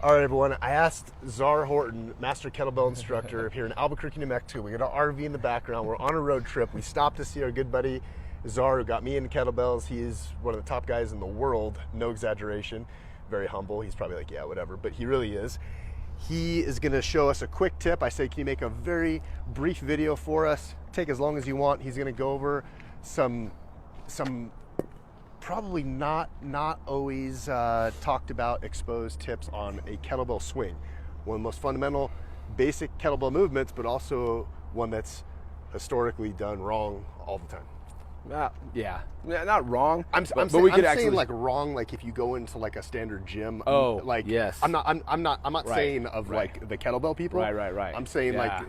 All right, everyone. I asked Zar Horton, Master Kettlebell Instructor here in Albuquerque, New Mexico. We got an RV in the background. We're on a road trip. We stopped to see our good buddy Zar, who got me into kettlebells. He is one of the top guys in the world, no exaggeration. Very humble. He's probably like, yeah, whatever, but he really is. He is going to show us a quick tip. I say, can you make a very brief video for us? Take as long as you want. He's going to go over some probably not always talked about, exposed tips on a kettlebell swing. One of the most fundamental, basic kettlebell movements, but also one that's historically done wrong all the time. Yeah, not wrong. I'm saying like wrong, like if you go into like a standard gym. Oh, like yes. I'm not saying of like the kettlebell people. Right. I'm saying like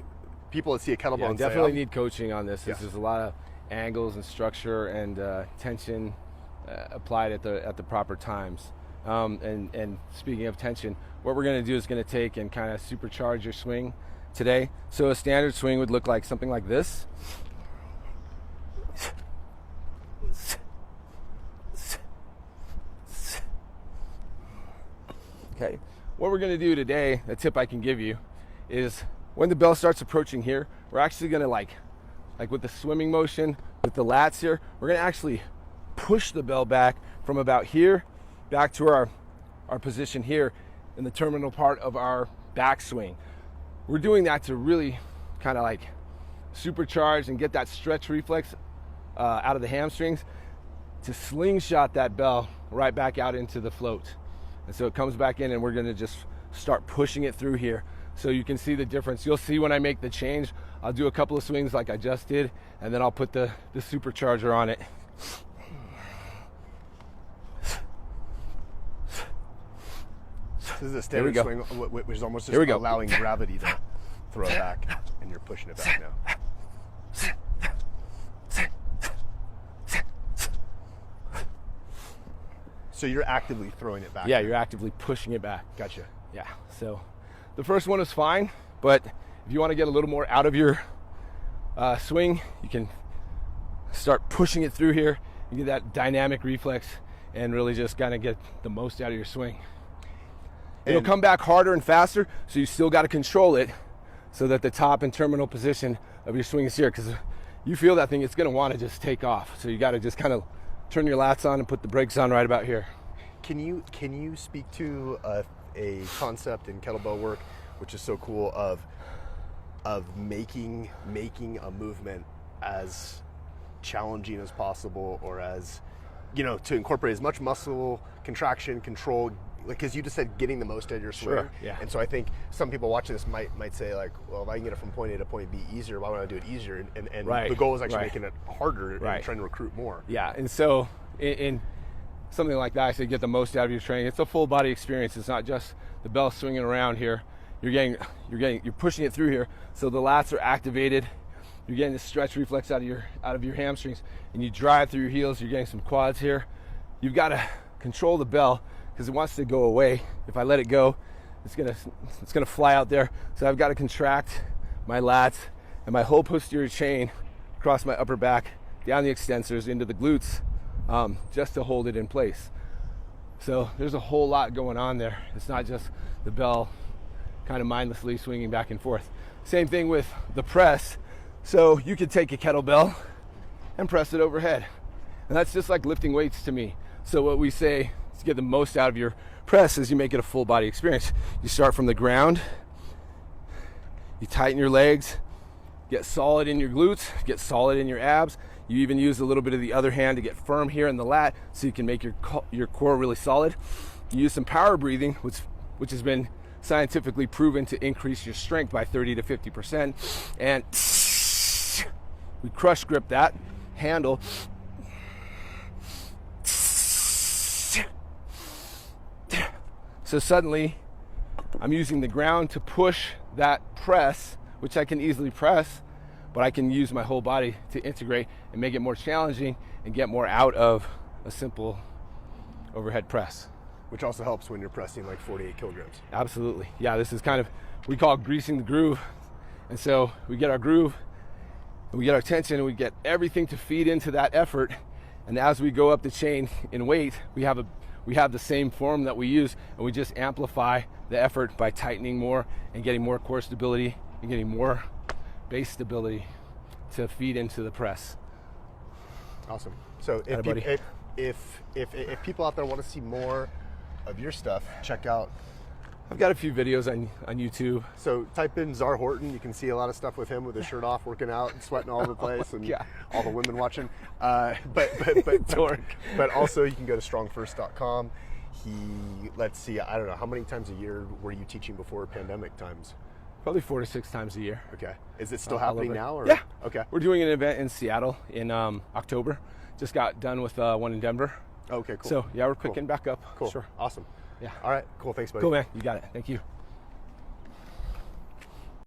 people that see a kettlebell and definitely say, need coaching on this. There's a lot of angles and structure and tension applied at the proper times. And speaking of tension, what we're going to do is going to take and kind of supercharge your swing today. So a standard swing would look like something like this. Okay, what we're going to do today, a tip I can give you, is when the bell starts approaching here, we're actually going to like with the swimming motion, with the lats here, we're going to actually push the bell back from about here back to our position here in the terminal part of our backswing. We're doing that to really kind of like supercharge and get that stretch reflex out of the hamstrings to slingshot that bell right back out into the float. And so it comes back in and we're going to just start pushing it through here so you can see the difference. You'll see when I make the change, I'll do a couple of swings like I just did, and then I'll put the supercharger on it. This is a standard swing, which is almost just allowing gravity to throw it back, and you're pushing it back now. So you're actively throwing it back. Yeah, you're actively pushing it back. Gotcha. Yeah, so the first one is fine, but if you want to get a little more out of your swing, you can start pushing it through here. You get that dynamic reflex and really just kind of get the most out of your swing. It'll come back harder and faster, so you still got to control it so that the top and terminal position of your swing is here, because you feel that thing, it's going to want to just take off. So you got to just kind of turn your lats on and put the brakes on right about here. Can you speak to a concept in kettlebell work, which is so cool, of making a movement as challenging as possible, or as, you know, to incorporate as much muscle contraction, control, because you just said getting the most out of your swing. Sure, yeah. And so I think some people watching this might say like, well, if I can get it from point A to point B easier, why would I do it easier? And the goal is actually making it harder and trying to recruit more. Yeah, and so in something like that, I say get the most out of your training. It's a full body experience. It's not just the bell swinging around here. You're pushing it through here, so the lats are activated. You're getting the stretch reflex out of your hamstrings, and you drive through your heels. You're getting some quads here. You've got to control the bell because it wants to go away. If I let it go, it's gonna fly out there. So I've got to contract my lats and my whole posterior chain across my upper back, down the extensors into the glutes, just to hold it in place. So there's a whole lot going on there. It's not just the bell kind of mindlessly swinging back and forth. Same thing with the press. So you could take a kettlebell and press it overhead. And that's just like lifting weights to me. So what we say to get the most out of your press is you make it a full body experience. You start from the ground, you tighten your legs, get solid in your glutes, get solid in your abs. You even use a little bit of the other hand to get firm here in the lat so you can make your core really solid. You use some power breathing, which has been scientifically proven to increase your strength by 30 to 50%. And we crush grip that handle. So suddenly, I'm using the ground to push that press, which I can easily press, but I can use my whole body to integrate and make it more challenging and get more out of a simple overhead press. Which also helps when you're pressing like 48 kilograms. Absolutely. Yeah, this is kind of, we call it greasing the groove. And so we get our groove, and we get our tension, and we get everything to feed into that effort. And as we go up the chain in weight, we have we have the same form that we use, and we just amplify the effort by tightening more and getting more core stability and getting more base stability to feed into the press. Awesome. So if people out there want to see more of your stuff, check out. I've got a few videos on YouTube. So type in Zar Horton. You can see a lot of stuff with him with his shirt off, working out and sweating all over the place, and all the women watching. But also you can go to strongfirst.com. Let's see, I don't know, how many times a year were you teaching before pandemic times? Probably 4 to 6 times a year. Okay. Is it still happening now? Or? Yeah. Okay. We're doing an event in Seattle in October. Just got done with one in Denver. Okay, cool. So yeah, we're picking back up. Cool. Sure. Awesome. Yeah. All right. Cool. Thanks, buddy. Cool, man. You got it. Thank you.